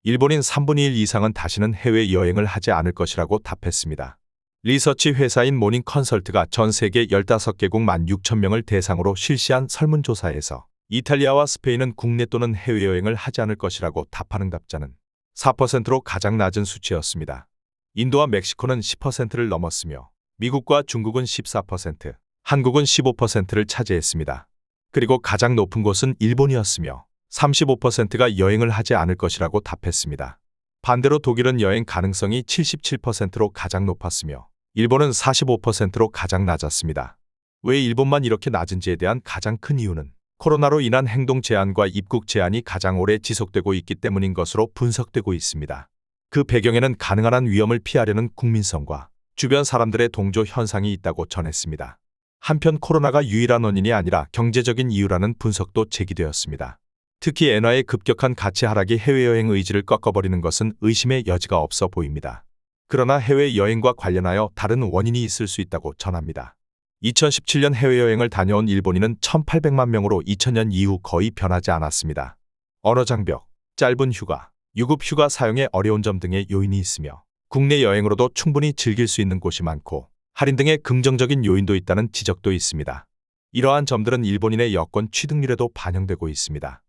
일본인 3분의 1 이상은 다시는 해외여행을 하지 않을 것이라고 답했습니다. 리서치 회사인 모닝 컨설트가 전 세계 15개국 16,000명을 대상으로 실시한 설문조사에서 이탈리아와 스페인은 국내 또는 해외여행을 하지 않을 것이라고 답하는 답자는 4%로 가장 낮은 수치였습니다. 인도와 멕시코는 10%를 넘었으며 미국과 중국은 14%, 한국은 15%를 차지했습니다. 그리고 가장 높은 곳은 일본이었으며 35%가 여행을 하지 않을 것이라고 답했습니다. 반대로 독일은 여행 가능성이 77%로 가장 높았으며 일본은 45%로 가장 낮았습니다. 왜 일본만 이렇게 낮은지에 대한 가장 큰 이유는 코로나로 인한 행동 제한과 입국 제한이 가장 오래 지속되고 있기 때문인 것으로 분석되고 있습니다. 그 배경에는 가능한 한 위험을 피하려는 국민성과 주변 사람들의 동조 현상이 있다고 전했습니다. 한편 코로나가 유일한 원인이 아니라 경제적인 이유라는 분석도 제기되었습니다. 특히 엔화의 급격한 가치 하락이 해외여행 의지를 꺾어버리는 것은 의심의 여지가 없어 보입니다. 그러나 해외여행과 관련하여 다른 원인이 있을 수 있다고 전합니다. 2017년 해외여행을 다녀온 일본인은 1,800만 명으로 2000년 이후 거의 변하지 않았습니다. 언어 장벽, 짧은 휴가, 유급 휴가 사용의 어려운 점 등의 요인이 있으며 국내 여행으로도 충분히 즐길 수 있는 곳이 많고 할인 등의 긍정적인 요인도 있다는 지적도 있습니다. 이러한 점들은 일본인의 여권 취득률에도 반영되고 있습니다.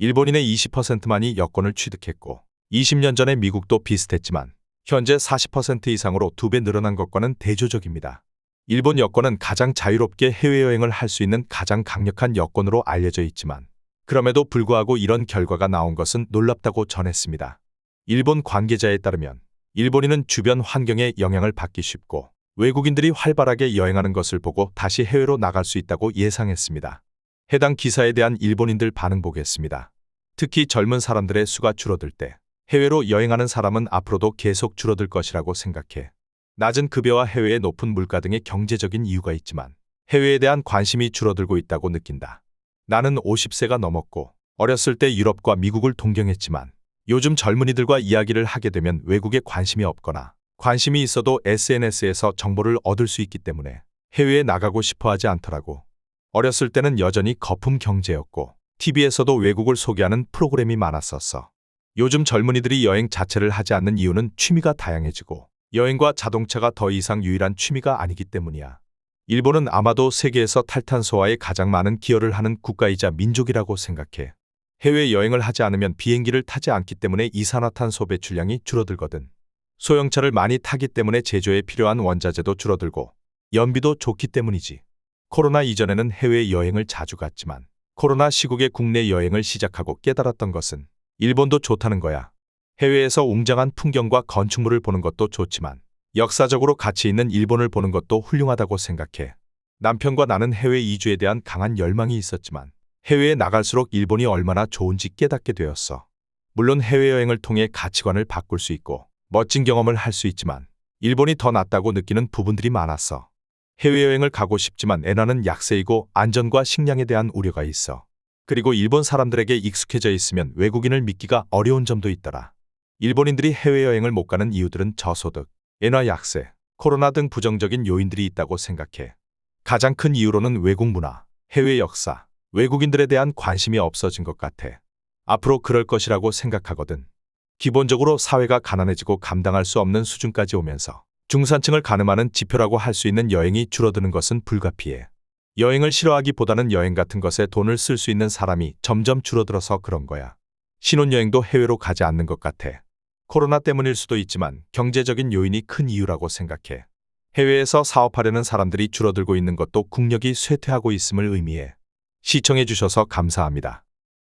일본인의 20%만이 여권을 취득했고 20년 전에 미국도 비슷했지만 현재 40% 이상으로 2배 늘어난 것과는 대조적입니다. 일본 여권은 가장 자유롭게 해외여행을 할 수 있는 가장 강력한 여권으로 알려져 있지만 그럼에도 불구하고 이런 결과가 나온 것은 놀랍다고 전했습니다. 일본 관계자에 따르면 일본인은 주변 환경에 영향을 받기 쉽고 외국인들이 활발하게 여행하는 것을 보고 다시 해외로 나갈 수 있다고 예상했습니다. 해당 기사에 대한 일본인들 반응 보겠습니다. 특히 젊은 사람들의 수가 줄어들 때 해외로 여행하는 사람은 앞으로도 계속 줄어들 것이라고 생각해. 낮은 급여와 해외의 높은 물가 등의 경제적인 이유가 있지만 해외에 대한 관심이 줄어들고 있다고 느낀다. 나는 50세가 넘었고 어렸을 때 유럽과 미국을 동경했지만 요즘 젊은이들과 이야기를 하게 되면 외국에 관심이 없거나 관심이 있어도 SNS에서 정보를 얻을 수 있기 때문에 해외에 나가고 싶어 하지 않더라고. 어렸을 때는 여전히 거품 경제였고 TV에서도 외국을 소개하는 프로그램이 많았었어. 요즘 젊은이들이 여행 자체를 하지 않는 이유는 취미가 다양해지고 여행과 자동차가 더 이상 유일한 취미가 아니기 때문이야. 일본은 아마도 세계에서 탈탄소화에 가장 많은 기여를 하는 국가이자 민족이라고 생각해. 해외여행을 하지 않으면 비행기를 타지 않기 때문에 이산화탄소 배출량이 줄어들거든. 소형차를 많이 타기 때문에 제조에 필요한 원자재도 줄어들고 연비도 좋기 때문이지. 코로나 이전에는 해외여행을 자주 갔지만 코로나 시국에 국내 여행을 시작하고 깨달았던 것은 일본도 좋다는 거야. 해외에서 웅장한 풍경과 건축물을 보는 것도 좋지만 역사적으로 가치 있는 일본을 보는 것도 훌륭하다고 생각해. 남편과 나는 해외 이주에 대한 강한 열망이 있었지만 해외에 나갈수록 일본이 얼마나 좋은지 깨닫게 되었어. 물론 해외여행을 통해 가치관을 바꿀 수 있고 멋진 경험을 할 수 있지만 일본이 더 낫다고 느끼는 부분들이 많았어. 해외여행을 가고 싶지만 엔화는 약세이고 안전과 식량에 대한 우려가 있어. 그리고 일본 사람들에게 익숙해져 있으면 외국인을 믿기가 어려운 점도 있더라. 일본인들이 해외여행을 못 가는 이유들은 저소득, 엔화 약세, 코로나 등 부정적인 요인들이 있다고 생각해. 가장 큰 이유로는 외국 문화, 해외 역사, 외국인들에 대한 관심이 없어진 것 같아. 앞으로 그럴 것이라고 생각하거든. 기본적으로 사회가 가난해지고 감당할 수 없는 수준까지 오면서 중산층을 가늠하는 지표라고 할 수 있는 여행이 줄어드는 것은 불가피해. 여행을 싫어하기보다는 여행 같은 것에 돈을 쓸 수 있는 사람이 점점 줄어들어서 그런 거야. 신혼여행도 해외로 가지 않는 것 같아. 코로나 때문일 수도 있지만 경제적인 요인이 큰 이유라고 생각해. 해외에서 사업하려는 사람들이 줄어들고 있는 것도 국력이 쇠퇴하고 있음을 의미해. 시청해 주셔서 감사합니다.